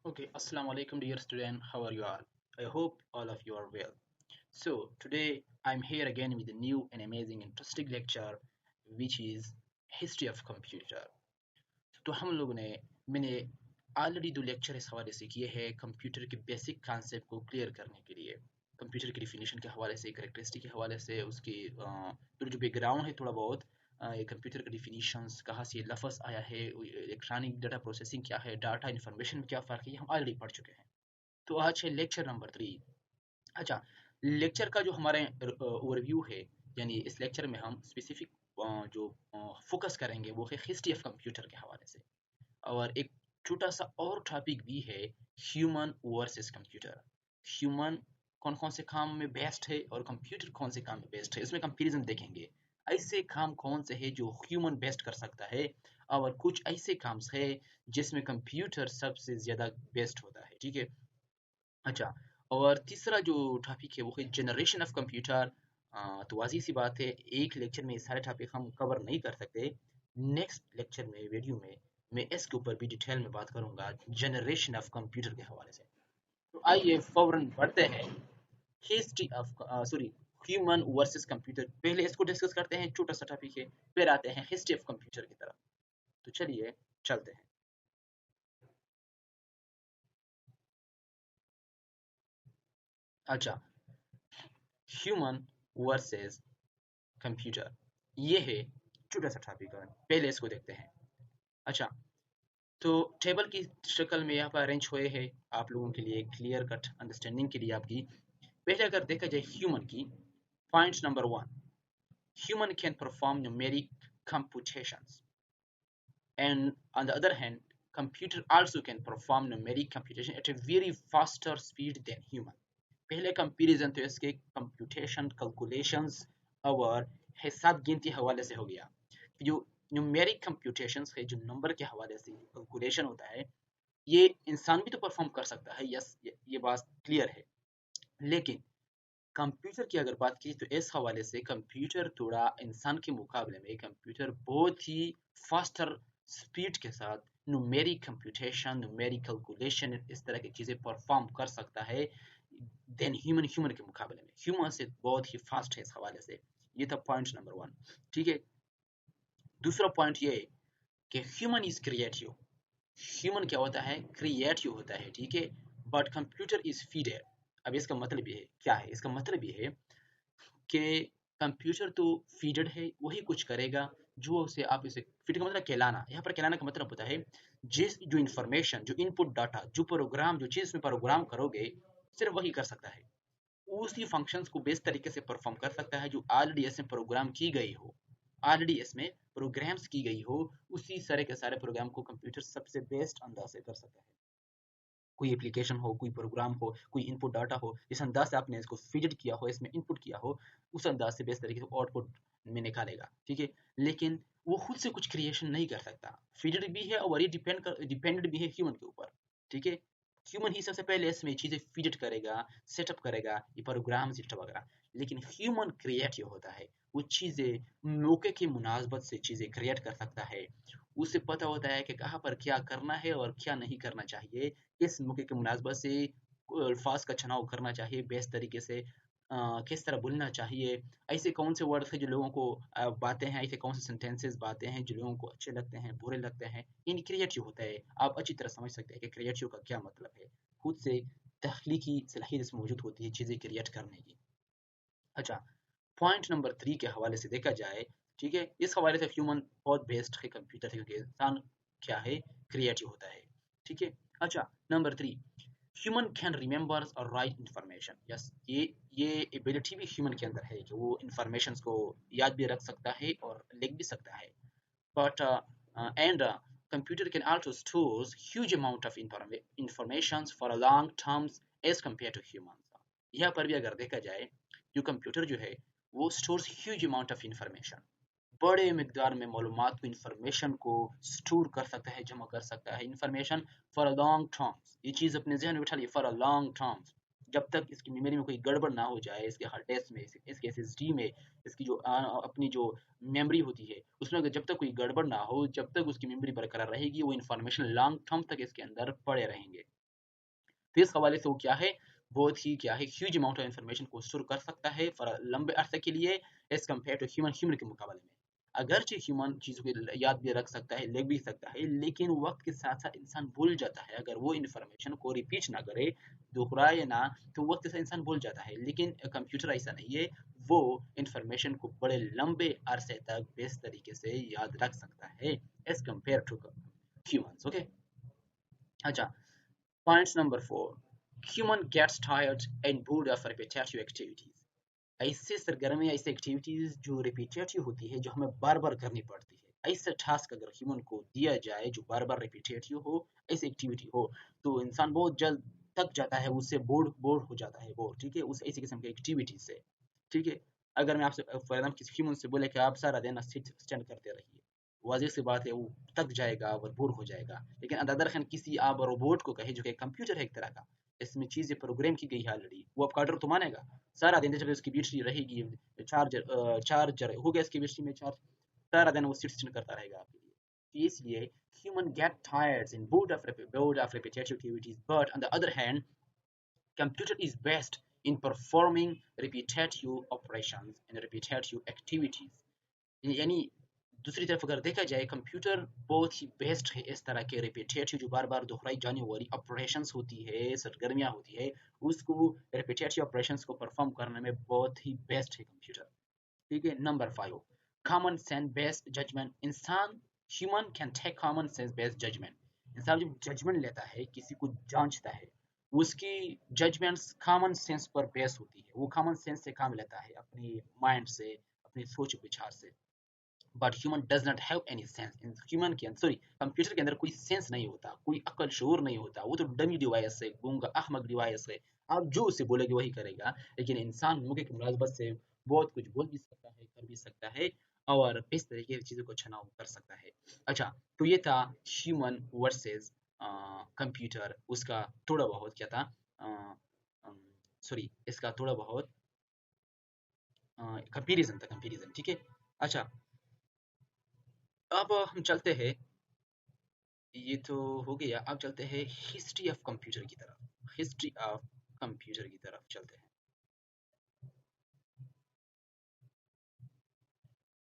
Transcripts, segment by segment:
Okay, Assalamu alaikum, dear student. How are you all? I hope all of you are well. So, today I'm here again with a new and amazing, interesting lecture, which is History of Computer. तो हम लोगों ने मैंने already दो lecture इस हवाले से किए हैं कंप्यूटर के बेसिक कॉन्सेप्ट को क्लियर करने के लिए कंप्यूटर की डिफिनीशन के हवाले से करेक्टरिस्टिक के हवाले से उसकी पूरा जो बैकग्राउंड है थोड़ा बहुत ये कंप्यूटर का डिफिनीशंस कहाँ से ये लफ्ज़ आया है इलेक्ट्रॉनिक डाटा प्रोसेसिंग क्या है डाटा इन्फॉर्मेशन में क्या फ़र्क है ये हम ऑलरेडी पढ़ चुके हैं। तो आज है लेक्चर नंबर 3। अच्छा, लेक्चर का जो हमारे ओवरव्यू है, यानी इस लेक्चर में हम स्पेसिफिक जो फोकस करेंगे वो है हिस्ट्री ऑफ कंप्यूटर के हवाले से। और एक छोटा सा और टॉपिक भी है ह्यूमन वर्सेस कंप्यूटर। ह्यूमन कौन कौन से काम में बेस्ट है और कंप्यूटर कौन से काम में बेस्ट है, इसमें कंपैरिजन देखेंगे। ऐसे काम कौन से है जो ह्यूमन बेस्ट कर सकता है और कुछ ऐसे काम है जिसमें कंप्यूटर सबसे ज़्यादा बेस्ट होता है। ठीक है। अच्छा, और तीसरा जो टॉपिक है वो है जनरेशन ऑफ कंप्यूटर। तो वाज़ी सी बात है, एक लेक्चर में ये सारे टॉपिक हम कवर नहीं कर सकते। नेक्स्ट लेक्चर में वीडियो में मैं इसके ऊपर भी डिटेल में बात करूंगा जनरेशन ऑफ कंप्यूटर के हवाले से। तो आइए फौरन बढ़ते हैं history of sorry human versus computer. पहले इसको डिस्कस करते हैं, छोटा सा टॉपिक है, फिर आते हैं हिस्ट्री ऑफ कंप्यूटर की तरफ। तो चलिए चलते हैं। अच्छा, ह्यूमन वर्सेस कंप्यूटर, ये है छोटा सा टॉपिक है, पहले इसको देखते हैं। अच्छा, तो टेबल की शक्ल में यहाँ पर अरेंज हुए हैं आप लोगों के लिए क्लियर कट अंडरस्टैंडिंग के लिए आपकी। पहले अगर देखा जाए ह्यूमन की, point number 1, human can perform numeric computations, and on the other hand computer also can perform numeric computation at a very faster speed than human। पहले कंपैरिजन तो इसके कंप्यूटेशन कैलकुलेशंस और हिसाब गिनती हवाले से हो गया। जो न्यूमेरिक कंप्यूटेशंस है, जो नंबर के हवाले से कैलकुलेशन होता है, ये इंसान भी तो परफॉर्म कर सकता है, यस ये बात क्लियर है। लेकिन कंप्यूटर की अगर बात की तो इस हवाले से कंप्यूटर थोड़ा इंसान के मुकाबले में कंप्यूटर बहुत ही फास्टर स्पीड के साथ न्यूमेरिक कंप्यूटेशन न्यूमेरिक कैलकुलेशन इस तरह की चीज़ें परफॉर्म कर सकता है देन ह्यूमन। ह्यूमन के मुकाबले में ह्यूमन से बहुत ही फास्ट है इस हवाले से। ये था पॉइंट नंबर 1। ठीक है। दूसरा पॉइंट ये है कि ह्यूमन इज क्रिएटिव। ह्यूमन क्या होता है, क्रिएटिव होता है। ठीक है। But computer is feeder. अब इसका मतलब ये है, क्या है इसका मतलब ये है कि कंप्यूटर तो फीडर है, वही कुछ करेगा जो उसे आप इसे फीड का मतलब कहलाना, यहाँ पर कहलाना का मतलब होता है जिस जो इन्फॉर्मेशन जो इनपुट डाटा जो प्रोग्राम जो चीज़ में प्रोग्राम करोगे सिर्फ वही कर सकता है। उसी फंक्शंस को बेस्ट तरीके से परफॉर्म कर सकता है जो ऑलरेडी इसमें प्रोग्राम की गई हो, ऑलरेडी इसमें प्रोग्राम्स की गई हो। उसी सारे के सारे प्रोग्राम को कंप्यूटर सबसे बेस्ट अंदाज से कर सकता है। कोई एप्लीकेशन हो, कोई प्रोग्राम हो, कोई इनपुट डाटा हो, जिस अंदाज से आपने इसको फीड किया हो, इसमें इनपुट किया हो, उस अंदाज से बेस्ट तरीके से आउटपुट में निकालेगा। ठीक है। लेकिन वो खुद से कुछ क्रिएशन नहीं कर सकता, फीडेड भी है और ये डिपेंडेंट भी है ह्यूमन के ऊपर। ठीक है। ह्यूमन ही सबसे पहले इसमें चीज़ें फीड करेगा, सेटअप करेगा, ये प्रोग्राम सेटअप वगैरह। लेकिन ह्यूमन क्रिएटिव होता है, वो चीज़ें मौके की मुनासबत से चीज़ें क्रिएट कर सकता है। उसे पता होता है कि कहाँ पर क्या करना है और क्या नहीं करना चाहिए, किस मौके की मुनासबत से अल्फाज का चुनाव करना चाहिए बेस्ट तरीके से, किस तरह बोलना चाहिए, ऐसे कौन से वर्ड है जो लोगों को बातें हैं, ऐसे कौन से सेंटेंसेस बातें हैं जो लोगों को अच्छे लगते हैं बुरे लगते हैं, इन क्रिएटिव होता है। आप अच्छी तरह समझ सकते हैं कि क्रिएटिव का क्या मतलब है। खुद से तख्लीकी सलाहियत इसमें मौजूद होती है चीज़ें क्रिएट करने की। अच्छा, पॉइंट नंबर 3 के हवाले से देखा जाए, ठीक है, इस हवाले से ह्यूमन बहुत बेस्ट है कंप्यूटर से, क्योंकि इंसान क्या है, क्रिएटिव होता है। ठीक है। अच्छा, नंबर 3, ह्यूमन कैन रिमेंबर और राइट इंफॉर्मेशन। यस, ये एबिलिटी भी ह्यूमन के अंदर है कि वो इंफॉर्मेशन को याद भी रख सकता है और लिख भी सकता है। But and computer can also stores huge amount of informations for a long terms as compared to humans। यहाँ पर भी अगर देखा जाए, जो कंप्यूटर जो है वो stores huge amount of information, बड़े मिकदार में मालूमात को इंफॉर्मेशन को स्टोर कर सकता है, जमा कर सकता है information for a long terms. ये चीज़ अपने जहन में बिठा ली, फॉर अ लॉन्ग टर्म्स, जब तक इसकी मेमोरी में कोई गड़बड़ ना हो जाए, इसके हार्ड डिस्क में, इसके एसएसडी में, इसकी जो अपनी जो मेमोरी होती है उसमें अगर जब तक कोई गड़बड़ ना हो, जब तक उसकी मेमोरी बरकरार रहेगी, वो इन्फॉर्मेशन लॉन्ग टर्म तक इसके अंदर पड़े रहेंगे। तो इस हवाले से वो क्या है, बहुत ही क्या है, ह्यूज अमाउंट ऑफ इन्फॉर्मेशन को स्टोर कर सकता है फॉर लंबे अरसे के लिए एज कम्पेयर टू ह्यूमन के मुकाबले में। अगरचे ह्यूमन चीज़ों को याद भी रख सकता है, लिख भी सकता है, लेकिन वक्त के साथ साथ इंसान भूल जाता है। अगर वो इन्फॉर्मेशन को रिपीट ना करे, दोहराए ना, तो वक्त के साथ इंसान भूल जाता है। लेकिन कंप्यूटर ऐसा नहीं है, वो इन्फॉर्मेशन को बड़े लंबे अरसे तक बेस्ट तरीके से याद रख सकता है as compare to humans. Okay, अच्छा, point number 4, human gets tired and bored of repetitive activities. ऐसे सरगर्मी, ऐसे एक्टिविटीज जो रिपीटेटिव होती है, जो हमें बार बार करनी पड़ती है, ऐसे टास्क अगर ह्यूमन को दिया जाए जो बार बार रिपीटेटिव हो, ऐसी एक्टिविटी हो, तो इंसान बहुत जल्द थक जाता है, उससे बोर्ड बोर्ड हो जाता है, बोर्ड, ठीक है, उस ऐसी किस्म की एक्टिविटी से, ठीक है। अगर मैं आपसे फॉर एग्जाम्पल किसी ह्यूमन से बोले कि आप सारा दिन सिट स्टैंड करते रहिए, वाजिब सी बात है वो थक जाएगा और बोर हो जाएगा। लेकिन अदर हैंड किसी आप रोबोट को कहे जो कि कंप्यूटर है एक तरह का, इसमें चीजें प्रोग्राम की गई है ऑलरेडी, वो आपका ऑर्डर तो मानेगा। सारा दिन जब उसकी बैटरी रहेगी, चार्जर हो गया इसकी बैटरी में चार्ज, सारा दिन वो सिट करता रहेगा आपके लिए। तो इसलिए human get tired in bored of repetitive activities, but on the other hand computer is best in performing repetitive operations and repetitive activities। यानी दूसरी तरफ अगर देखा जाए, कंप्यूटर बहुत ही बेस्ट है इस तरह के रिपीटेटिव, जो बार बार दोहराई जाने वाली ऑपरेशंस होती है, सरगर्मियां होती है, उसको रिपीटेटिव ऑपरेशंस को परफॉर्म करने में बहुत ही बेस्ट है कंप्यूटर, ठीक है। Number 5, common sense based judgement. इंसान, human can take common sense based judgement. इंसान जब जजमेंट लेता है, किसी को जांचता है, उसकी जजमेंट्स कॉमन सेंस पर बेस होती है, वो कॉमन सेंस से काम लेता है, अपनी माइंड से, अपनी सोच विचार से। But human does not have any sense. Human के अंदर, सॉरी, कंप्यूटर के अंदर कोई सेंस नहीं होता, कोई अक्ल शूर नहीं होता, वो तो डमी डिवाइस है, गूंगा अहमक डिवाइस है, आप जो उसे बोलेगे वही करेगा। लेकिन इंसान मौके की मुलाजमत से बहुत कुछ बोल भी सकता है, कर भी सकता है, और इस तरीके की चीज़ों को छनाव कर सकता है। अच्छा, तो ये था ह्यूमन वर्सेस कंप्यूटर, उसका थोड़ा बहुत क्या था, सॉरी, इसका थोड़ा बहुत कंपेरिजन था, कंपेरिजन, ठीक है। अच्छा, अब हम चलते हैं, ये तो हो गया, अब चलते हैं हिस्ट्री ऑफ कंप्यूटर की तरफ, हिस्ट्री ऑफ कंप्यूटर की तरफ चलते हैं।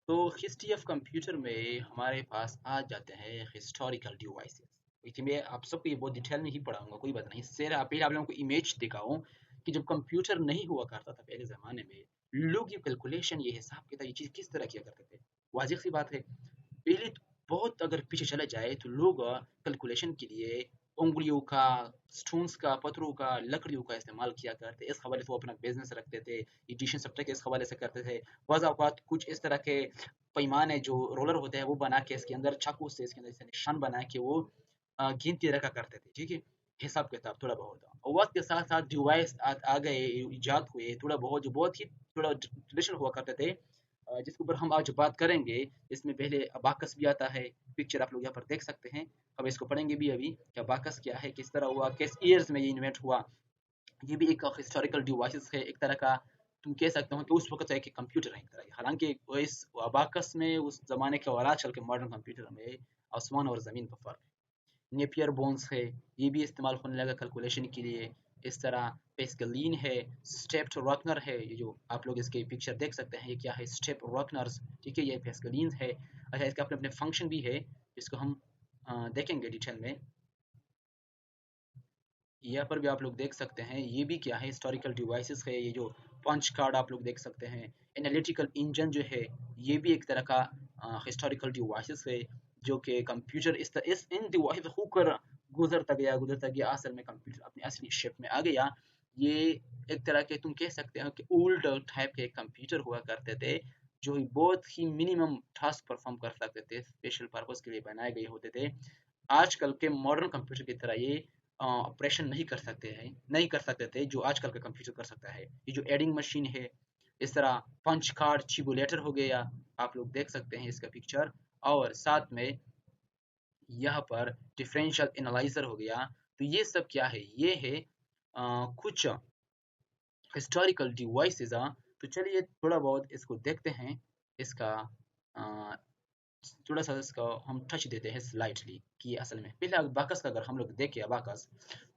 तो हिस्ट्री ऑफ कंप्यूटर में हमारे पास आ जाते हैं हिस्टोरिकल डिवाइसेस। देखिए, मैं आप सबको ये बहुत डिटेल में ही पढ़ाऊंगा, कोई बात नहीं, इससे पहले आप लोगों को इमेज दिखाऊं कि जब कंप्यूटर नहीं हुआ करता था पहले ज़माने में, लोग ये कैलकुलेशन, ये हिसाब किताब, ये चीज़ किस तरह किया करते थे। वाजिब सी बात है, पहले तो बहुत अगर पीछे चला जाए तो लोग कैलकुलेशन के लिए उंगलियों का, स्टोन्स का, पत्थरों का, लकड़ियों का इस्तेमाल किया करते, इस हवाले से वो अपना बिजनेस रखते थे, एडिशन सप्ताह के इस हवाले से करते थे। बाज़ औक़ात कुछ इस तरह के पैमाने जो रोलर होते हैं वो बना के इसके अंदर चाकू से इसके अंदर ऐसे निशान बना के वो गिनती रखा करते थे, ठीक है, हिसाब किताब थोड़ा बहुत। और वक्त के साथ साथ डिवाइस आ गए, इजाद हुए थोड़ा बहुत, जो बहुत ही थोड़ा ट्रेडिशनल हुआ करते थे, जिसके ऊपर हम आज बात करेंगे। इसमें पहले अबाकस भी आता है, पिक्चर आप लोग यहाँ पर देख सकते हैं, हम इसको पढ़ेंगे भी अभी कि अबाकस क्या है, किस तरह हुआ, किस ईयर्स में ये इन्वेंट हुआ। ये भी एक हिस्टोरिकल डिवाइस है, एक तरह का, तुम कह सकते हो कि उस वक्त एक कंप्यूटर है एक तरह, हालांकि इस अबाकस में उस जमाने के और आजकल के मॉडर्न कंप्यूटर में आसमान और ज़मीन का फर्क। नेपियर बोन्स है, ये भी इस्तेमाल होने लगा कैलकुलेशन के लिए। इस तरह पेस्कलीन है, स्टेप्ड रॉकनर है, ये जो आप लोग इसके पिक्चर देख सकते हैं, ये क्या है, स्टेप रॉकनर्स, ठीक है, ये पेस्कलीन है। अच्छा, इसके अपने अपने फंक्शन भी है, जिसको हम देखेंगे डिटेल में। यहाँ पर भी आप लोग देख सकते हैं, ये भी क्या है, हिस्टोरिकल डिवाइसेस है। ये जो पंच कार्ड आप लोग देख सकते हैं, एनालिटिकल इंजन जो है, ये भी एक तरह का हिस्टोरिकल डिवाइसेस है, जो कि कंप्यूटर इस इन डिवाइस होकर गुजरता गया, असल में कंप्यूटर अपनी असली शेप में आ गया। ये एक तरह के, तुम कह सकते हो कि ओल्ड टाइप के कंप्यूटर हुआ करते थे, जो बहुत ही मिनिमम टास्क परफॉर्म कर सकते थे, स्पेशल पर्पस के लिए बनाए गए होते थे। आजकल के मॉडर्न कंप्यूटर की तरह ये ऑपरेशन नहीं कर सकते थे जो आजकल का कंप्यूटर कर सकता है। ये जो एडिंग मशीन है, इस तरह पंच कार्ड चिबुलेटर हो गया, आप लोग देख सकते हैं इसका पिक्चर, और साथ में यहाँ पर डिफरेंशियल एनालाइजर हो गया। तो ये सब क्या है, ये है कुछ हिस्टोरिकल डिवाइसेस। तो चलिए थोड़ा बहुत इसको देखते हैं, इसका थोड़ा सा इसका हम टच देते हैं स्लाइटली कि असल में पहले अबाकस का अगर हम लोग देखें अबाकस,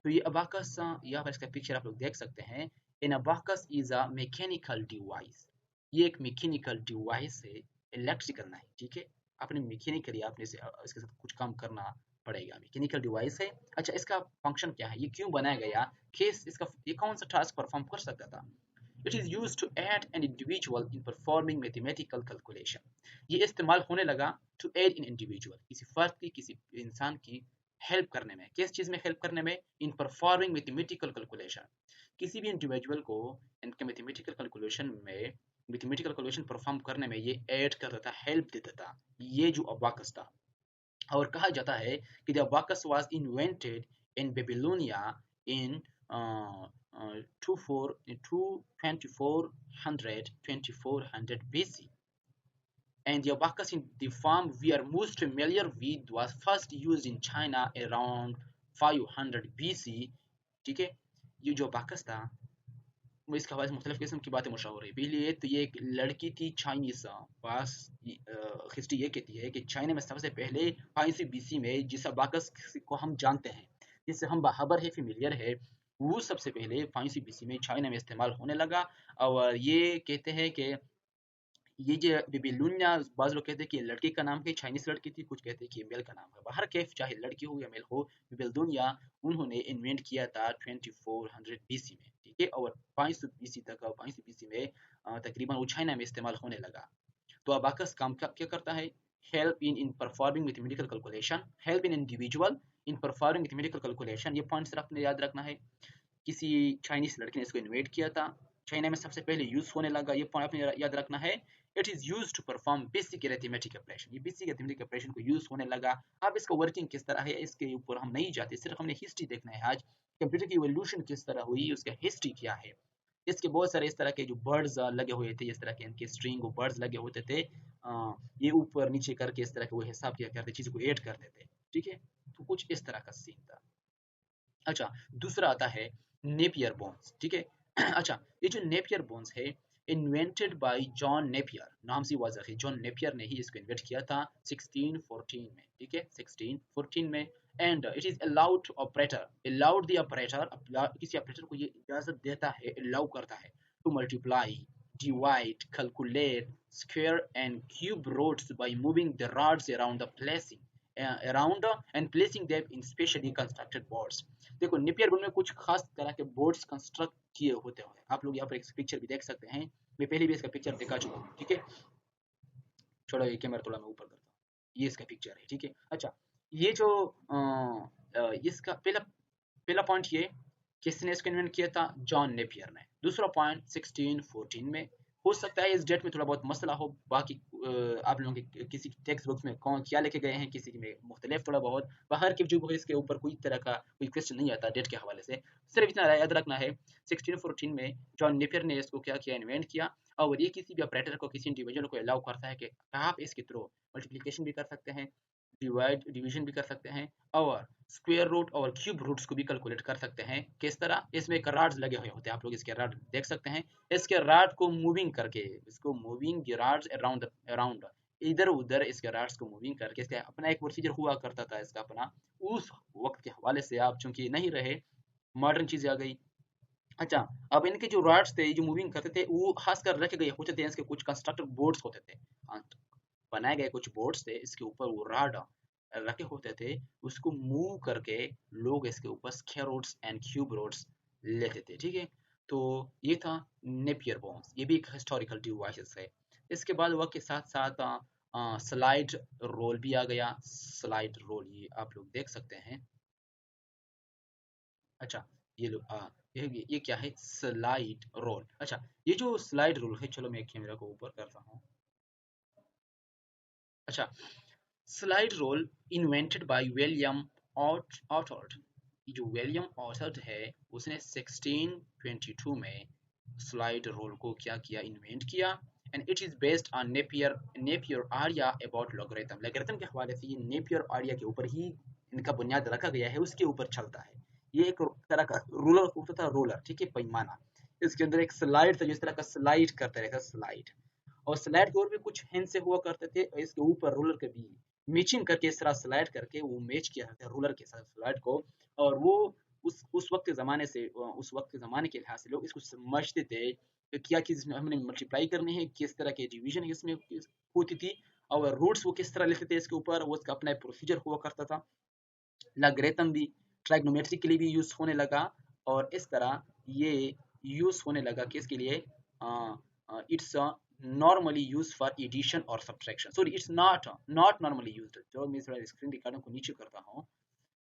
तो ये अबाकस यहाँ पर इसका पिक्चर आप लोग देख सकते हैं। इन abacus is a mechanical device, ये एक मैकेनिकल डिवाइस है, इलेक्ट्रिकल नहीं, ठीक है। आपने मैकेनिकली आपने इसके साथ कुछ काम करना पड़ेगा, मैकेनिकल डिवाइस है। अच्छा, इसका फंक्शन क्या है, ये क्यों बनाया गया, केस इसका ये कौन सा टास्क परफॉर्म कर सकता था। It is used to aid an individual in performing mathematical calculation. ये इस्तेमाल होने लगा to aid an individual, किसी फर्द की, किसी इंसान की हेल्प करने में, किस चीज में हेल्प करने में, in performing mathematical calculation, किसी भी इंडिविजुअल को इनके मैथमेटिकल कैलकुलेशन परफॉर्म करने में ये ऐड करता था, हेल्प देता था, ये जो अबाकस था। और कहा जाता है कि the abacus was invented in Babylonia in 2400 BC, and the abacus in the form we are most familiar with was first used in China around 500 BC, ठीक है। ये जो अबाकस था वो इसके हवाले से मुख्तलिफ किस्म की बातें मशहूर है। पहले तो ये एक लड़की थी चाइनीज पास, हिस्ट्री ये कहती है कि चाइना में सबसे पहले 500 BC में जिस अबाकस को हम जानते हैं, जिससे हम बाखबर है, फेमिलियर है, वो सबसे पहले 500 BC में चाइना में इस्तेमाल होने लगा। और ये कहते हैं कि ये जो बेबीलोनिया, बाज़ लोग कहते हैं कि ये लड़की का नाम है, चाइनीज़ लड़की थी, कुछ कहते हैं कि ये मेल का नाम है। बाहर कैफ चाहे लड़की हो या मेल हो, बेबीलोनिया उन्होंने इन्वेंट किया था 2400 BC में, ठीक है। और 500 BC तक, 500 BC में तकरीबन वो चाइना में इस्तेमाल होने लगा। तो अबाकस काम क्या करता है, help in performing mathematical calculation, help in individual in performing mathematical calculation, ये पॉइंट्स आपने याद रखना है। किसी चाइनीज लड़के ने इसको इन्वेंट किया था, चाइना में सबसे पहले यूज होने लगा, ये पॉइंट आपने याद रखना है। It is use to perform basic arithmetic operation, ये बेसिक अरिथमेटिक ऑपरेशन को यूज होने लगा। अब इसका वर्किंग किस तरह है इसके ऊपर हम नहीं जाते, सिर्फ हमने हिस्ट्री देखना है आज, कंप्यूटर की इवोल्यूशन किस तरह हुई, उसका हिस्ट्री क्या है। इसके बहुत सारे इस तरह के जो बर्ड्स लगे हुए थे, इस तरह के इनके स्ट्रिंग बर्ड्स लगे होते थे, ये ऊपर नीचे करके इस तरह के वो हिसाब किया करते, चीज़ों को ऐड कर देते, ठीक है। तो कुछ इस तरह का सीन था। अच्छा, दूसरा आता है नेपियर बोन्स, ठीक है। अच्छा, ये जो नेपियर बोन्स है, इन्वेंटेड बाय जॉन नेपियर, नाम से वाज़ह है, जॉन नेपियर ने ही इसको इन्वेंट किया था 1614 में, ठीक है, 1614 में। And it is allowed to operator, allowed the operator, किसी ऑपरेटर को ये इजाजत देता है, अलाउ करता है, to multiply, divide, calculate, square and cube roots by moving the rods around the around and placing them in specially constructed boards। देखो Napier board में कुछ खास तरह के बोर्ड्स कंस्ट्रक्ट किए होते हैं, आप लोग यहाँ पर एक पिक्चर भी देख सकते हैं, मैं पहले भी इसका पिक्चर दिखा चुका हूँ, ठीक है। छोड़ो ये कैमरा थोड़ा मैं ऊपर करता हूँ, ये इसका पिक्चर है, ठीक है। अच्छा, ये जो इसका पहला पहला पॉइंट ये, किसने इसको इन्वेंट किया था, जॉन नेपियर ने। दूसरा पॉइंट 1614 में, हो सकता है इस डेट में थोड़ा बहुत मसला हो, बाकी आप लोगों के किसी टेक्स्ट बुक्स में कौन क्या लेके गए हैं, किसी में मुख्तलिफ थोड़ा बहुत, बाहर की जो है इसके ऊपर कोई तरह का कोई क्वेश्चन नहीं आता डेट के हवाले से, सिर्फ इतना याद रखना है 1614 में जॉन नेपियर ने इसको क्या किया, इन्वेंट किया। और ये किसी भी ऑपरेटर को, किसी इंडिविजुअल को अलाउ करता है कि आप इसके थ्रू मल्टीप्लिकेशन भी कर सकते हैं, डिवीजन भी कर सकते हैं, और स्क्वायर रूट और क्यूब रूट्स को भी कैलकुलेट कर सकते हैं। किस तरह, इसमें एक रॉड्स लगे हुए होते हैं, आप लोग इसके रॉड देख सकते हैं, इसके रॉड को मूविंग करके, इसको मूविंग द रॉड्स अराउंड इधर उधर इसके रॉड्स को मूविंग करके, इसका अपना एक प्रोसीजर हुआ करता था इसका अपना, उस वक्त के हवाले से आप चूंकि नहीं रहे, मॉडर्न चीजें आ गई। अच्छा, अब इनके जो रॉड्स थे जो मूविंग करते थे, वो खास कर रखे गए होते थे, इसके कुछ कंस्ट्रक्टेड बोर्ड्स होते थे, बनाए गए कुछ बोर्ड्स थे, इसके ऊपर वो रॉड रखे होते थे, उसको मूव करके लोग इसके ऊपर square roots and cube roots लेते थे, ठीक है। तो ये था नेपियर बोन्स, ये भी एक हिस्टोरिकल डिवाइस है। इसके बाद वक्त के साथ साथ स्लाइड रोल भी आ गया, स्लाइड रोल ये आप लोग देख सकते हैं। अच्छा, ये लो ये क्या है, स्लाइड रोल। अच्छा, ये जो स्लाइड रोल है, चलो मैं कैमरा को ऊपर करता हूँ। अच्छा, slide rule invented by William Oughtred, जो विलियम ऑटर्ड है उसने 1622 में स्लाइड रोल को क्या किया, इन्वेंट किया। And it is based on Napier आरिया अबाउट लॉगरिथम के हवाले से, ये नेपियर आरिया के ऊपर ही इनका बुनियाद रखा गया है, उसके ऊपर चलता है। ये एक तरह का रूलर होता था, रोलर, ठीक है, पैमाना, इसके अंदर एक स्लाइड था, जिस तरह का स्लाइड करते रहता, स्लाइड। और स्लाइड के और भी कुछ हैंड से हुआ करते थे, और इसके ऊपर रोलर के भी मैचिंग करके इस तरह स्लाइड करके वो मैच किया जाता है रोलर के साथ स्लाइड को। और वो उस वक्त के ज़माने से, उस वक्त के ज़माने के लिहाज से लोग इसको समझते थे कि क्या चीज़ इसमें हमने मल्टीप्लाई करनी है, किस तरह के डिवीजन इसमें होती थी, और रूट्स वो किस तरह लेते थे इसके ऊपर, वो उसका अपना प्रोसीजर हुआ करता था। लॉगरिथम भी ट्राइग्नोमेट्री के लिए भी यूज होने लगा, और इस तरह ये यूज होने लगा किसके लिए, it's normally use for addition और subtraction, sorry it's not normally used. जो मैं थोड़ा स्क्रीन रिकॉर्डिंग को नीचे करता हूँ,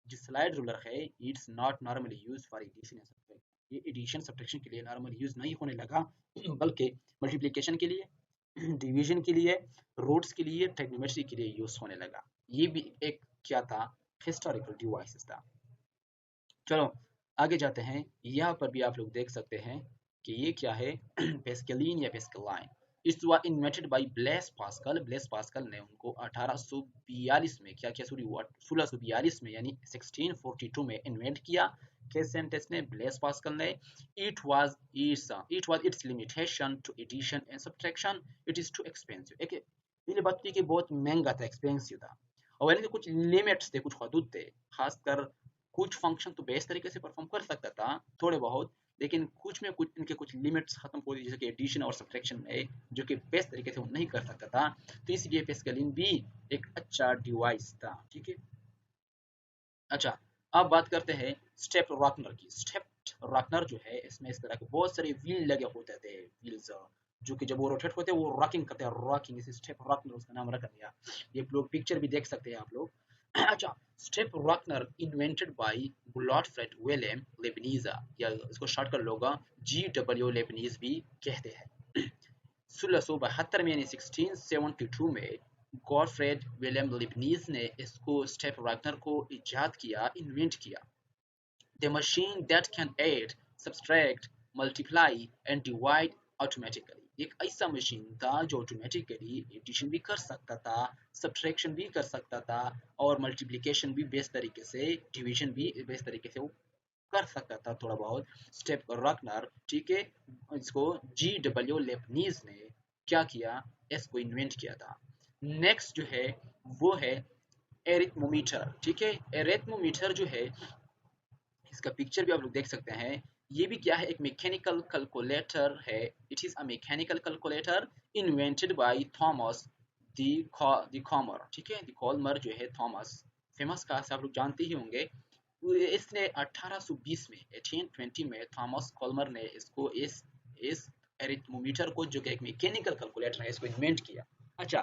जो स्लाइड रूलर है it's not normally use for addition and subtraction, ये एडिशन सब्ट्रैक्शन के लिए नॉर्मली यूज नहीं होने लगा, बल्कि मल्टीप्लिकेशन के लिए, डिवीजन के लिए, रूट्स के लिए, ट्रिग्नोमेट्री के लिए यूज होने लगा। ये भी एक क्या था, हिस्टोरिकल डिवाइसेस था। चलो आगे जाते हैं। यहाँ पर भी आप लोग देख सकते हैं कि ये क्या है, पेस्केलिन या Pascaline. It was invented by Blaise Pascal. Blaise Pascal ने उनको 1842 में क्या किया, सॉरी 1642 में यानी 1642 में इन्वेंट किया। किस साइंटिस्ट ने, ब्लेस पास्कल ने। It was its limitation to addition and subtraction, it is too expensive. एक ये बात थी कि बहुत महंगा था, एक्सपेंसिव था, और यानी कि कुछ लिमिट्स थे, कुछ हदूद थे। खासकर कुछ फंक्शन तो बेस्ट तरीके से परफॉर्म कर सकता था थोड़े बहुत, लेकिन कुछ में कुछ इनके कुछ लिमिट्स खत्म हो गई, जैसे कि एडिशन और सब्ट्रैक्शन में, जो कि बेस्ट तरीके से वो नहीं कर सकता था। तो इसलिए पेस्केलिन भी एक अच्छा डिवाइस था। ठीक है। अच्छा, अब बात करते हैं स्टेप रॉकनर की। स्टेप रॉकनर जो है, इसमें इस तरह के बहुत सारे व्हील लगे होते थे, व्हील्स जो कि जब वो रोटेट होते हैं वो रॉकिंग करते हैं, रॉकिंग, इसे स्टेप रॉकनर उसका नाम रखा गया। ये लोग पिक्चर भी देख सकते हैं आप लोग। अच्छा, step reckoner invented by Gottfried Wilhelm Leibniz, या इसको शॉर्ट कर लोग GW लेबनीज भी कहते हैं। 1672 में यानी 1672 में गॉटफ्रेड विलियम लिबनीज ने इसको स्टेप रैगनर को इजाद किया, इन्वेंट किया। The machine that can add, subtract, multiply and divide automatically. एक ऐसा मशीन था जो ऑटोमेटिकली एडिशन भी कर सकता था, सब्ट्रैक्शन भी कर सकता था, और मल्टीप्लिकेशन भी बेस्ट तरीके से, डिवीजन भी बेस्ट तरीके से वो कर सकता था थोड़ा बहुत। स्टेप रॉकनर, ठीक है, इसको GW लेबनीज ने क्या किया, इसको इन्वेंट किया था। नेक्स्ट जो है वो है एरिथमोमीटर। ठीक है, एरिथमोमीटर जो है, इसका पिक्चर भी आप लोग देख सकते हैं। ये भी क्या है, एक मैकेनिकल कैलकुलेटर है। It is a mechanical calculator invented by Thomas de Colmar. ठीक है, द कॉलमर जो है, थॉमस फेमस का आप लोग जानते ही होंगे। इसने 1820 में 1820 में थॉमस कॉलमर ने इसको इस एरिथमोमीटर को, जो कि एक मैकेनिकल कैलकुलेटर है, इसको इन्वेंट किया। अच्छा,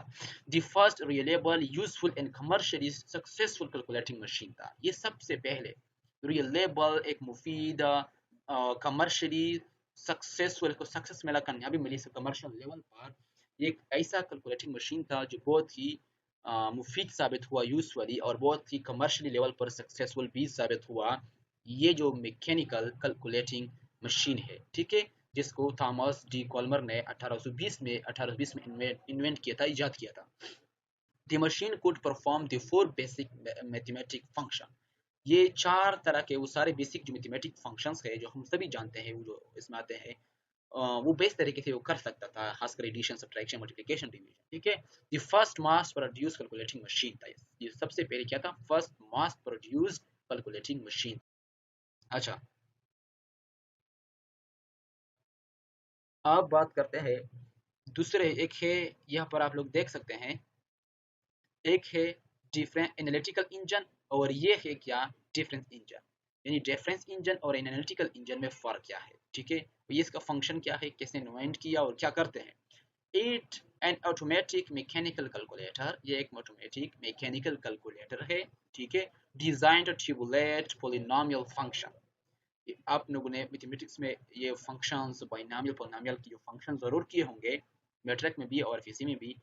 the first reliable, useful and commercially successful calculating machine था। ये सबसे पहले रिलायबल, एक मुफीद, कमर्शियली सक्सेसफुल को सक्सेस मिला, कामयाबी मिली कमर्शियल लेवल पर, एक ऐसा कैलकुलेटिंग मशीन था जो बहुत ही मुफीद साबित हुआ, यूजफुली, और बहुत ही कमर्शियली लेवल पर सक्सेसफुल भी साबित हुआ। ये जो मैकेनिकल कैलकुलेटिंग मशीन है, ठीक है, जिसको थॉमस डी कॉलमर ने 1820 में इन्वेंट किया था, इजाद किया था। The machine could perform the 4 basic mathematic function. ये 4 तरह के वो सारे बेसिक जो मैथमेटिक फंक्शंस है, जो हम सभी जानते हैं, वो जो इसमें आते हैं, वो बेस्ट तरीके से वो कर सकता था, खासकर एडिशन, सब्ट्रैक्शन, मल्टीप्लिकेशन, डिवीजन। ठीक है, the first mass produce calculating machine था ये सबसे पहले क्या था, first mass produce calculating machine. अच्छा, अब बात करते हैं दूसरे। एक है, यहाँ पर आप लोग देख सकते हैं, एक है डिफरेंट एनालिटिकल इंजन, और ये है क्या, डिफरेंस इंजन। यानी डिफरेंस इंजन और एनालिटिकल इंजन में फर्क क्या है। ठीक है, ये इसका फंक्शन क्या है, कैसे इन्वेंट किया और क्या करते हैं। It an automatic mechanical calculator, ये एक ऑटोमेटिक मैकेनिकल कैलकुलेटर है। ठीक है, design to tabulate polynomial function. आप लोगों ने मैथमेटिक्स में ये फंक्शंस, बाइनोमियल, पोलिनोमियल की जो फंक्शन जरूर किए होंगे, मैट्रिक में भी और एफएससी में भी।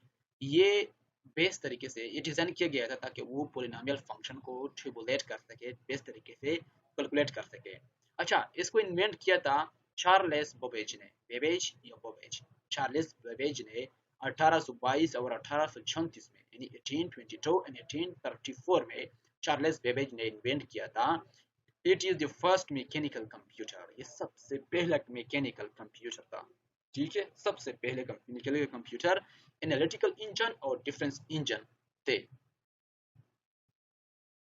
ये बेस्ट तरीके से ये डिजाइन किया गया था ताकि वो पोलिनोमियल फंक्शन को टेबुलेट कर सके, बेस्ट तरीके से कैलकुलेट कर सके। अच्छा, इसको इन्वेंट किया था चार्ल्स बेबेज ने, बेबेज या बोबेज। चार्ल्स बेबेज ने 1822 और 1836 में, यानी 1822 एंड 1834 में चार्ल्स बेबेज ने इन्वेंट किया था। It is the first mechanical computer, ये सबसे पहला मैकेनिकल कंप्यूटर था। ठीक है, सबसे पहले निकले हुए कंप्यूटर एनालिटिकल इंजन और डिफरेंस इंजन थे।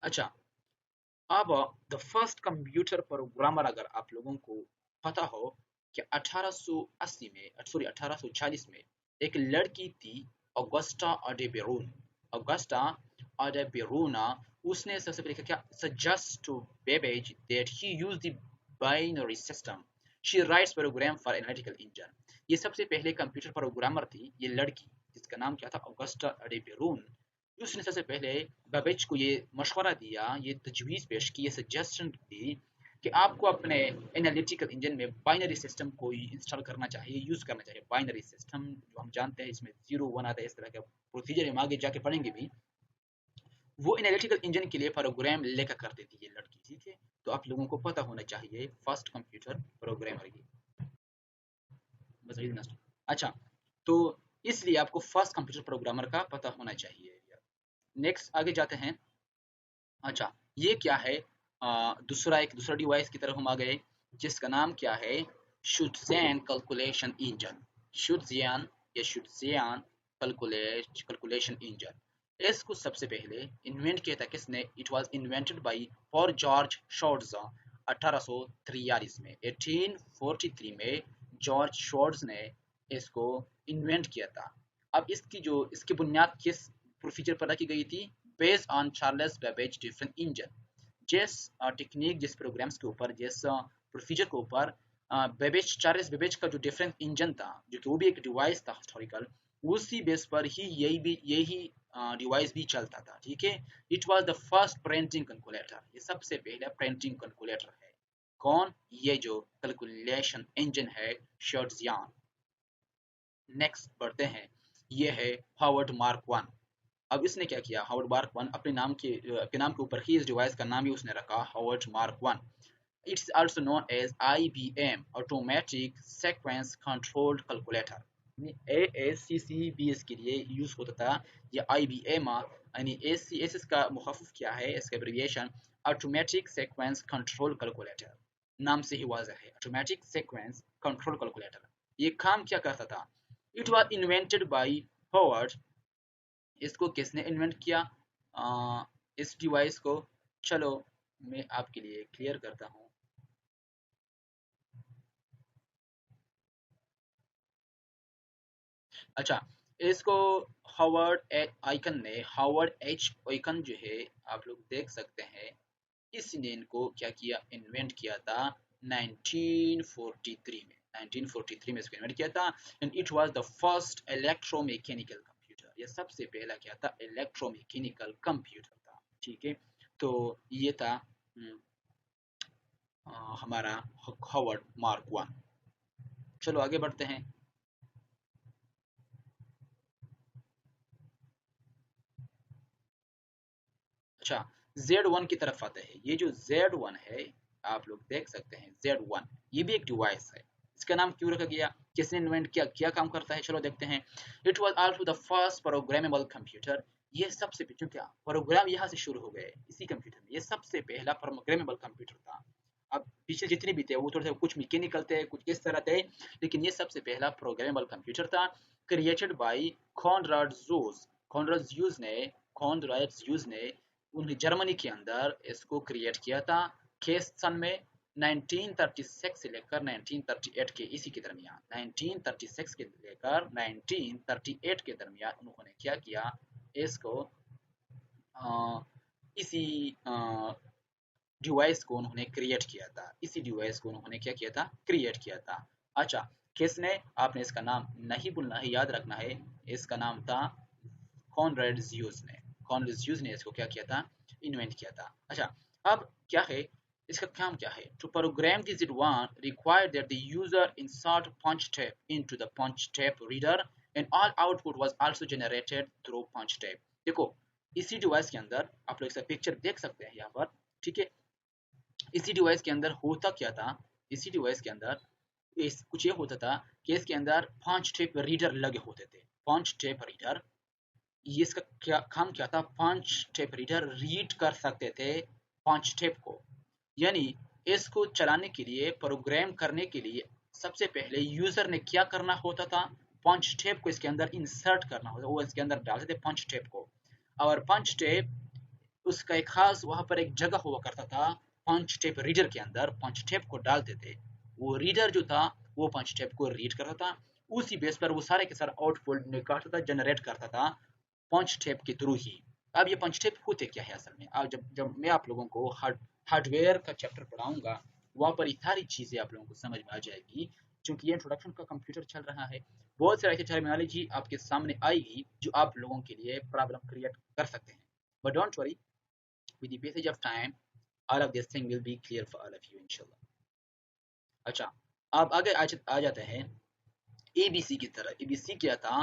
अच्छा, अब द फर्स्ट कंप्यूटर प्रोग्रामर अगर आप लोगों को पता हो कि 1880 में, सॉरी 1840 में एक लड़की थी, ऑगस्टा अडेबेरोन। ऑगस्टा अडेबेरोना, उसने सबसे पहले क्या suggest to Babbage that he use the binary system, she writes program for analytical engine. ये सबसे पहले कंप्यूटर प्रोग्रामर थी, ये लड़की जिसका नाम क्या था, ऑगस्टा अडेबेरोन। उसने सबसे पहले बेबेज को ये मशवरा दिया, ये तजवीज़ पेश की, ये सजेशन दी कि आपको अपने एनालिटिकल इंजन में बाइनरी सिस्टम को इंस्टॉल करना चाहिए, यूज़ करना चाहिए। बाइनरी सिस्टम जो हम जानते हैं, इसमें 0 1 आता है, इस तरह का प्रोसीजर हम आगे जाके पढ़ेंगे भी। वो एनालिटिकल इंजन के लिए प्रोग्राम लेकर करती थी ये लड़की, ठीक है। तो आप लोगों को पता होना चाहिए फर्स्ट कंप्यूटर प्रोग्रामर की। अच्छा, तो इसलिए आपको फर्स्ट कंप्यूटर प्रोग्रामर का पता होना चाहिए। नेक्स्ट आगे जाते हैं। अच्छा, ये क्या है, दूसरा डिवाइस की तरफ हम आ गए, जिसका नाम क्या है, शुट्ज़ेन कैलकुलेशन इंजन। शुट्ज़ियन या शुट्ज़ियन कैलकुलेशन इंजन। इसको सबसे पहले इन्वेंट किया था किसने, it was invented by for George Scheutz 1843 में, 1843 में जॉर्ज शॉर्ट्ज़ ने इसको इन्वेंट किया था। अब इसकी बुनियाद किस प्रोसीजर पर रखी गई थी, based on Charles Babbage different engine. जिस टेक्निक, जिस प्रोग्राम्स के ऊपर, जिस प्रोसीजर के ऊपर चार्ल्स बेबेज का जो डिफरेंट इंजन था, जो कि वो भी एक डिवाइस था हिस्टोरिकल, उसी बेस पर ही यही डिवाइस भी चलता था, ठीक है। It was the first printing calculator, ये सबसे पहला प्रिंटिंग कैलकुलेटर है। कौन, ये जो कैलकुलेशन इंजन है, शॉर्ट्ज़ियन। नेक्स्ट बढ़ते हैं, ये है हावर्ड मार्क वन। अब इसने क्या किया, हावर्ड मार्क वन अपने नाम के ऊपर ही इस डिवाइस का नाम ही उसने रखा, Harvard Mark one. It's also known as IBM automatic sequence controlled calculator. ASCC भी इसके लिए यूज होता था। ये IBM यानी ACS का मुखफ़िफ क्या है, इसका abbreviation automatic sequence control calculator, नाम से ही वाज़ह है, ऑटोमेटिक सीक्वेंस कंट्रोल कैलकुलेटर। ये काम क्या करता था, it was invented by Harvard. इसको किसने इन्वेंट किया, इस डिवाइस को, चलो मैं आपके लिए क्लियर करता हूँ। अच्छा, इसको हावर्ड एच आइकन जो है, आप लोग देख सकते हैं, इसने इनको क्या किया, इन्वेंट किया था 1943 में। 1943 में इसको इन्वेंट किया था, and it was the first electromechanical computer. ये सबसे पहला क्या था, इलेक्ट्रोमैकेनिकल कंप्यूटर था, ठीक है। तो ये था हमारा हावर्ड मार्क वन। चलो आगे बढ़ते हैं। अच्छा, Z1 की तरफ आते हैं। ये जो Z1 है, आप लोग देख सकते हैं Z1, ये भी एक डिवाइस है। इसका नाम क्यों रखा गया, किसने इन्वेंट किया, क्या काम करता है, चलो देखते हैं। It was also the first programmable computer. ये सबसे क्योंकि प्रोग्राम यहाँ से शुरू हो गए इसी कंप्यूटर में, ये सबसे पहला प्रोग्रामेबल कंप्यूटर था। अब पीछे जितने भी थे वो थोड़े से कुछ मैकेनिकल थे, कुछ इस तरह थे, लेकिन ये सबसे पहला प्रोग्रामेबल कंप्यूटर था, created by Conrad juice. Conrad juice ने उन्हें जर्मनी के अंदर इसको क्रिएट किया था, किस सन में, 1936 से लेकर 1938 के इसी के दरमियान, 1936 के लेकर 1938 के दरमियान उन्होंने क्या किया, इसको इसी डिवाइस को उन्होंने क्रिएट किया था, इसी डिवाइस को उन्होंने क्या किया था, क्रिएट किया था। अच्छा, किसने, आपने इसका नाम नहीं भूलना है, याद रखना है, इसका नाम था कॉनरेड ज़्यूस ने। कॉनरेड ज़्यूस ने इसको क्या किया था, इन्वेंट किया था। अच्छा, अब क्या है, इसका काम क्या है, to program this one required that the user insert punch tape into the punch tape reader and all output was also generated through punch tape. देखो, इसी डिवाइस के अंदर आप लोग इसका पिक्चर देख सकते हैं यहाँ पर, ठीक है। इसी डिवाइस के अंदर होता क्या था, इसी डिवाइस के अंदर कुछ ये होता था कि इसके अंदर 5 टेप रीडर लगे होते थे, 5 टेप रीडर। ये इसका क्या काम क्या था, 5 टेप रीडर रीड कर सकते थे 5 टेप को, यानी इसको चलाने के लिए, प्रोग्राम करने के लिए सबसे पहले यूजर ने क्या करना होता था, पंच टेप को इसके अंदर इंसर्ट करना होता, वो इसके अंदर डालते थे पंच टेप को। और पंच टेप उसका एक खास वहां पर एक जगह हुआ करता था, पंच टेप रीडर के अंदर पंच टेप को डालते थे, वो रीडर जो था वो पंच टेप को रीड करता था, उसी बेस पर वो सारे के सारे आउटपुट निकालता था, जनरेट करता था पंच टेप के थ्रू ही। अब ये पंच टेप होते क्या है असल में, अब जब जब मैं आप लोगों को हार्डवेयर का चैप्टर पढ़ाऊंगा वहां पर ये सारी चीजें आप लोगों को समझ में आ जाएगी, क्योंकि ये इंट्रोडक्शन का कंप्यूटर चल रहा है। बहुत सारी ऐसी टर्मिनोलॉजी आपके सामने आएगी जो आप लोगों के लिए प्रॉब्लम क्रिएट कर सकते हैं, but don't worry, with the passage of time all of this thing will be clear for all of you inshallah। अच्छा, अब आगे आ जाते हैं एबीसी की तरह। एबीसी क्या था,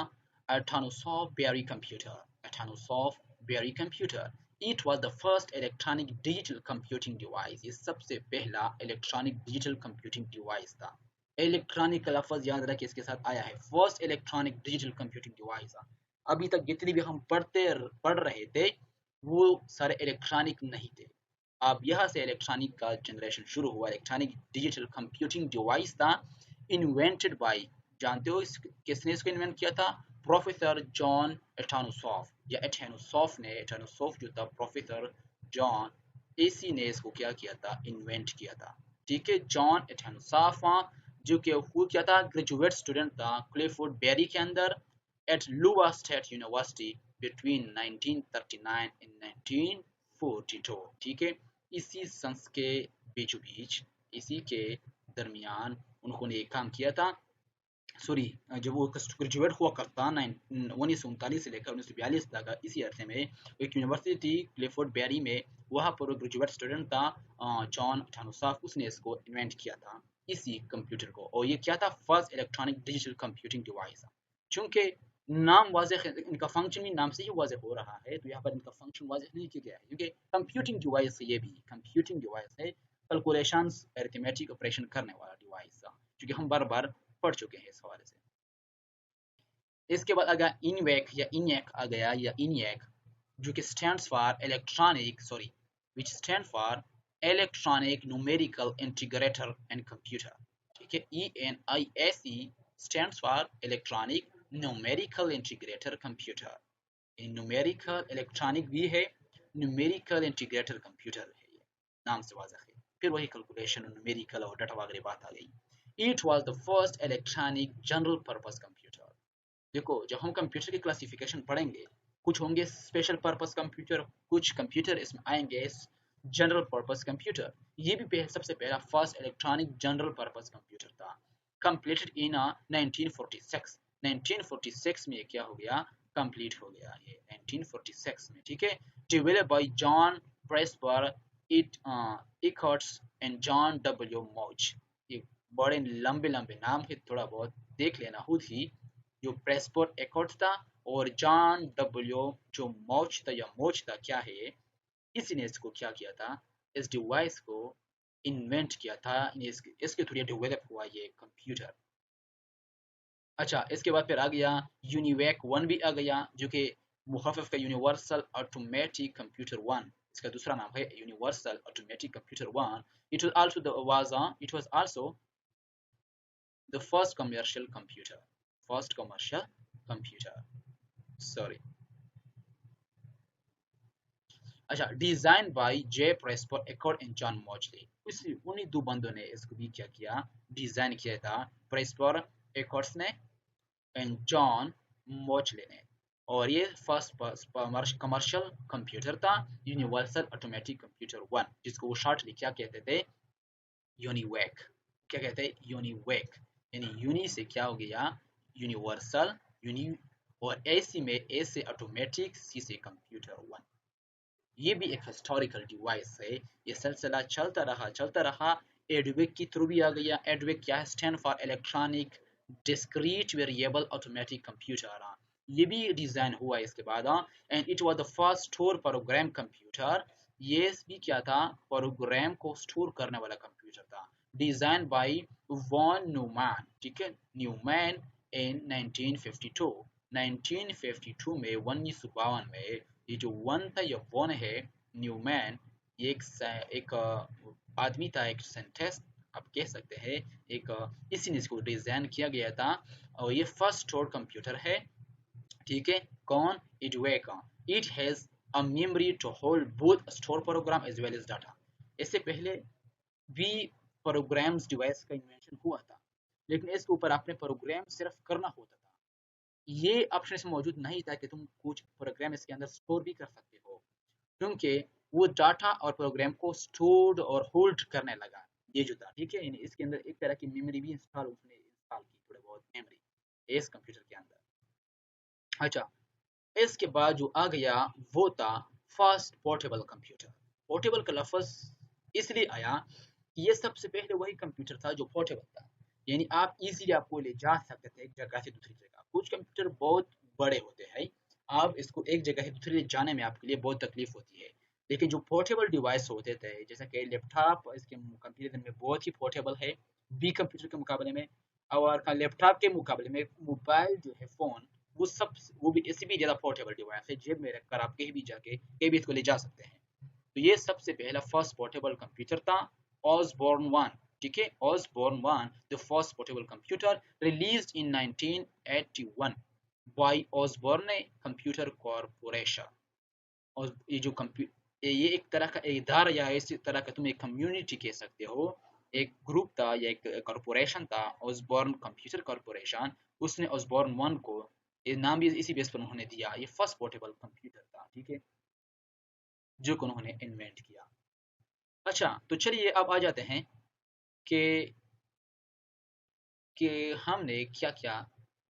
Atanosoft Berry computer, Atanosoft Berry computer, it was the first electronic digital computing device, ये सबसे पहला इलेक्ट्रॉनिक डिजिटल कंप्यूटिंग डिवाइस था। इलेक्ट्रॉनिक का लफ्ज याद रखिए इसके साथ आया है, first electronic digital computing device. अभी तक जितनी भी हम पढ़ रहे थे वो सारे इलेक्ट्रॉनिक नहीं थे, अब यहाँ से इलेक्ट्रॉनिक का जनरेशन शुरू हुआ। इलेक्ट्रॉनिक डिजिटल कंप्यूटिंग डिवाइस था, इन्वेंटेड बाय, जानते हो किसने इसको इन्वेंट किया था, प्रोफेसर जॉन एटानोसॉफ, या एटानोसॉफ ने, एटानोसॉफ जो था प्रोफेसर जॉन, इसी ने इसको क्या किया था, इन्वेंट किया था। ठीक है, जॉन एटानोसॉफ जो कि वो क्या था, ग्रेजुएट स्टूडेंट था क्लिफोर्ड बेरी के अंदर एट लुआ स्टेट यूनिवर्सिटी बिटवीन 1939 एंड 1942। ठीक है, इसी संस के बीचों बीच, इसी के दरमियान उन्होंने एक काम किया था। सॉरी, जब वो ग्रेजुएट हुआ करता 1939 से लेकर 1942 तक, इसी अरसे में एक यूनिवर्सिटी थी क्लिफोर्ड बेरी में, वहाँ पर वो ग्रेजुएट स्टूडेंट था जॉन एटानोसॉफ, उसने इसको इन्वेंट किया था इसी कंप्यूटर को, और ये क्या था, first electronic digital computing device. चूंकि नाम वाज़ेह, इनका फंक्शन भी नाम से ही वाज़ेह हो रहा है, तो यहाँ पर इनका फंक्शन वाज़ेह नहीं किया गया है, क्योंकि कंप्यूटिंग डिवाइस ये भी कंप्यूटिंग डिवाइस है, कैलकुलेशंस अरिथमेटिक ऑपरेशन करने वाला डिवाइस, क्योंकि हम बार बार पढ़ चुके हैं इस हवाले से। इसके बाद अगर इनवेक या इनएक आ गया, या इनएक जो कि stands for electronic, sorry, which stand for electronic numerical integrator and computer. ठीक है, ENISE stands for electronic numerical integrator computer. Numerical electronic भी है, न्यूमेरिकल इंटीग्रेटर कंप्यूटर है, ये नाम से वाज़ेह है। फिर वही कैलकुलेशन न्यूमेरिकल और डाटा वगैरह बात आ गई। It was the first electronic general purpose computer. देखो, जब हम कंप्यूटर की क्लासिफिकेशन पढ़ेंगे, कुछ होंगे स्पेशल पर्पस कंप्यूटर, कुछ कंप्यूटर इसमें आएंगे जनरल पर्पस कंप्यूटर। ये भी सबसे पहला first electronic general purpose computer था, कंप्लीटेड इन 1946। 1946 में क्या हो गया, कंप्लीट हो गया ये 1946 में। ठीक है, developed by John Presper Eckert and John W Mauchly. ये बड़े लंबे लंबे नाम है, थोड़ा बहुत देख लेना खुद ही। जो प्रेसपर एकॉर्ड्स था और जॉन डब्ल्यू जो मॉच था, या मोच था क्या है, इसी ने इसको क्या किया था, इस डिवाइस को इन्वेंट किया था, इसके थ्रू डेवलप हुआ ये कंप्यूटर। अच्छा, इसके बाद फिर आ गया यूनिवेक 1 भी आ गया, जो कि मुखफ़फ़ का यूनिवर्सल ऑटोमेटिक कंप्यूटर 1, इसका दूसरा नाम है universal automatic computer 1। It was also the first commercial computer, first commercial computer, sorry. अच्छा, design by J Presper Eckert and John Mauchly, उसी उन्हीं दो बंदों ने इसको भी क्या किया, डिजाइन किया था, प्रेसपर एकॉर्ड्स ने एंड जॉन मॉचले ने। और ये फर्स्ट कमर्शियल कंप्यूटर था, यूनिवर्सल ऑटोमेटिक कंप्यूटर 1, जिसको वो शॉर्टली क्या कहते थे, यूनिवेक। क्या कहते हैं, यूनिवेक, यानी यूनि से क्या हो गया, यूनिवर्सल, यूनि, और एसी में ए से ऑटोमेटिक, सी से कंप्यूटर 1। ये भी एक हिस्टोरिकल डिवाइस है, ये सिलसिला चलता रहा। एडवेक की थ्रू भी आ गया। एडवेक क्या है, stand for electronic discrete variable automatic computer, ये भी डिजाइन हुआ इसके बाद। And it was the first store program computer, ये भी क्या था, प्रोग्राम को स्टोर करने वाला कंप्यूटर था, डिजाइन बाय वॉन न्यूमैन। ठीक है, न्यूमैन इन 1952, 1952 में, 1952 में, ये जो वन था, ये वन है न्यूमैन, ये एक आदमी था, एक साइंटिस्ट, आप कह सकते हैं एक इसी ने इसको डिजाइन किया गया था और ये फर्स्ट स्टोर कंप्यूटर है, ठीक है। कौन? इडवे का। It has a memory to hold both store program as well as data. इससे पहले भी प्रोग्राम्स डिवाइस का इन्वेंशन हुआ था, लेकिन इसके ऊपर आपने प्रोग्राम सिर्फ करना होता था, ये ऑप्शन इसमें मौजूद नहीं था कि तुम कुछ प्रोग्राम इसके अंदर स्टोर भी कर सकते हो, क्योंकि वो डाटा और प्रोग्राम को स्टोर और होल्ड करने लगा, ये जो था, ठीक है। इसके अंदर एक तरह की मेमोरी भी इंस्टॉल उसने इंस्टॉल की, थोड़े बहुत मेमोरी इस कंप्यूटर के अंदर। अच्छा, इसके बाद जो आ गया वो था फर्स्ट पोर्टेबल कंप्यूटर। पोर्टेबल का लफ्ज इसलिए आया कि ये सबसे पहले वही कंप्यूटर था जो पोर्टेबल था, यानी आप इजीली आपको ले जा सकते थे एक जगह से दूसरी जगह। कुछ कंप्यूटर बहुत बड़े होते हैं, आप इसको एक जगह से दूसरी जगह जाने में आपके लिए बहुत तकलीफ होती है, लेकिन जो पोर्टेबल डिवाइस होते थे जैसे कि लैपटॉप इसके कंपेरिजन में बहुत ही पोर्टेबल है बी कंप्यूटर के मुकाबले में, और लैपटॉप के मुकाबले में मोबाइल जो है फोन वो भी इससे भी ज़्यादा पोर्टेबल डिवाइस है, जेब में रखकर आप कहीं भी जाके कहीं भी इसको ले जा सकते हैं। तो ये सबसे पहला फर्स्ट पोर्टेबल कंप्यूटर था, ऑसबॉर्न वन, ठीक है। Osborne one the first portable computer released in 1981 by Osborne computer corporation. और ये जो ये एक तरह का इदारा या इस तरह का तुम एक कम्युनिटी कह सकते हो, एक ग्रुप था या एक कॉरपोरेशन था, ऑसबॉर्न कंप्यूटर कॉरपोरेशन। उसने ऑसबॉर्न वन को ये नाम भी इसी बेस पर उन्होंने दिया, ये फर्स्ट पोर्टेबल कंप्यूटर था, ठीक है, जो कि उन्होंने इन्वेंट किया। अच्छा, तो चलिए अब आ जाते हैं कि कि हमने क्या क्या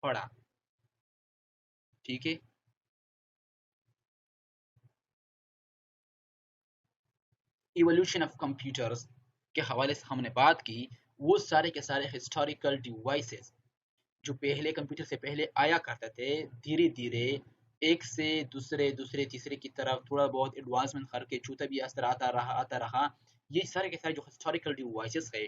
पढ़ा, ठीक है। इवोल्यूशन ऑफ कंप्यूटर्स के हवाले से हमने बात की, वो सारे के सारे हिस्टोरिकल डिवाइसेस जो पहले कंप्यूटर से पहले आया करते थे, धीरे धीरे एक से दूसरे दूसरे तीसरे की तरफ थोड़ा बहुत एडवांसमेंट करके चौथा भी असर आता रहा। ये सारे के सारे जो हिस्टोरिकल डिवाइसेस है,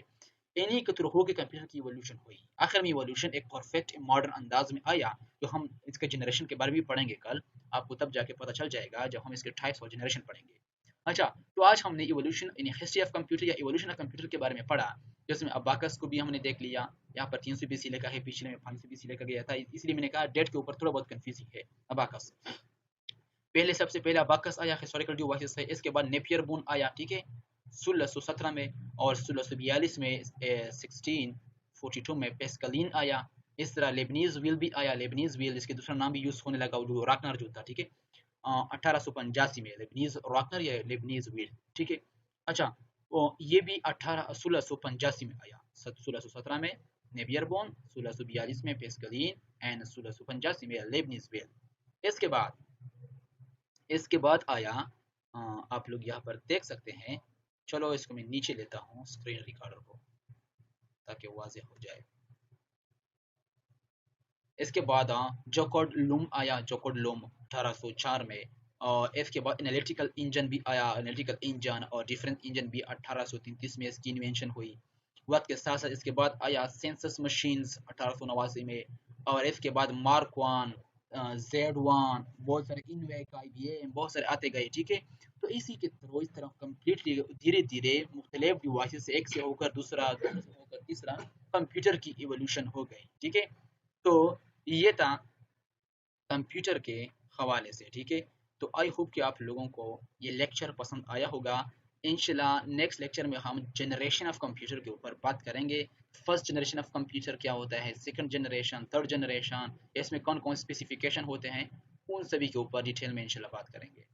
इन्हीं के थ्रू होकर कंप्यूटर की इवोल्यूशन हुई। आखिर में इवोल्यूशन एक परफेक्ट मॉडर्न अंदाज में आया, जो हम इसके जनरेशन के बारे में भी पढ़ेंगे कल, आपको तब जाके पता चल जाएगा जब हम इसके टाइप्स और जनरेशन पढ़ेंगे। अच्छा, तो आज हमने evolution in history of computer या इवोल्यूशन ऑफ कंप्यूटर के बारे में पढ़ा, जिसमें अबाकस को भी हमने देख लिया। यहाँ पर 300 बीसी लिखा है, पिछले में 500 बीसी लिखा गया था, इसलिए मैंने कहा डेट के ऊपर थोड़ा बहुत कंफ्यूजिंग है। अबाकस पहले, सबसे पहले अबाकस आया, हिस्टोरिकल डिवाइसेस है। इसके बाद नेपियर बोन आया, ठीक है, 1617 में, और 1642 में 1642 में पेस्कलिन आया। इस तरह लेबनीज व्हील भी आया, लेबनीज व्हील इसके दूसरा नाम भी यूज होने लगा, जो राकनर जो था, ठीक है, 1885 में लेबनीज रॉकनर या लेबनीज व्हील, ठीक है। अच्छा, ये भी 1685 में आया, 1617 में नेबियर बोन, 1642 में पेस्कलिन एंड 1685 में लेबनीज व्हील। इसके बाद आया, आप लोग यहाँ पर देख सकते हैं, चलो इसको मैं नीचे लेता हूँ स्क्रीन रिकॉर्डर को ताकि वाज़ेह हो जाए। इसके बाद जोकोड लूम आया, जोकोड लूम 1804 में, और इसके बाद एनालिटिकल इंजन भी आया, एनालिटिकल इंजन और डिफरेंस इंजन भी 1833 में इसकी इन्वेंशन हुई। वक्त के साथ साथ इसके बाद आया सेंसस मशीन्स 1889 में, और इसके बाद मार्क वन, जेड वन, बहुत सारे इनवेक, IBM, बहुत सारे आते गए, ठीक है। तो इसी के थ्रू इस तरह कम्प्लीटली धीरे धीरे मुख्तलिफ डिवाइसेस एक से होकर दूसरा, दूसरा से होकर तीसरा, कंप्यूटर की इवोल्यूशन हो गई, ठीक है। तो ये था कंप्यूटर के हवाले से, ठीक है। तो आई होप कि आप लोगों को ये लेक्चर पसंद आया होगा। इंशाल्लाह नेक्स्ट लेक्चर में हम जनरेशन ऑफ कंप्यूटर के ऊपर बात करेंगे। फर्स्ट जनरेशन ऑफ कंप्यूटर क्या होता है, सेकंड जनरेशन, थर्ड जनरेशन, इसमें कौन कौन स्पेसिफिकेशन होते हैं, उन सभी के ऊपर डिटेल में इंशाल्लाह बात करेंगे।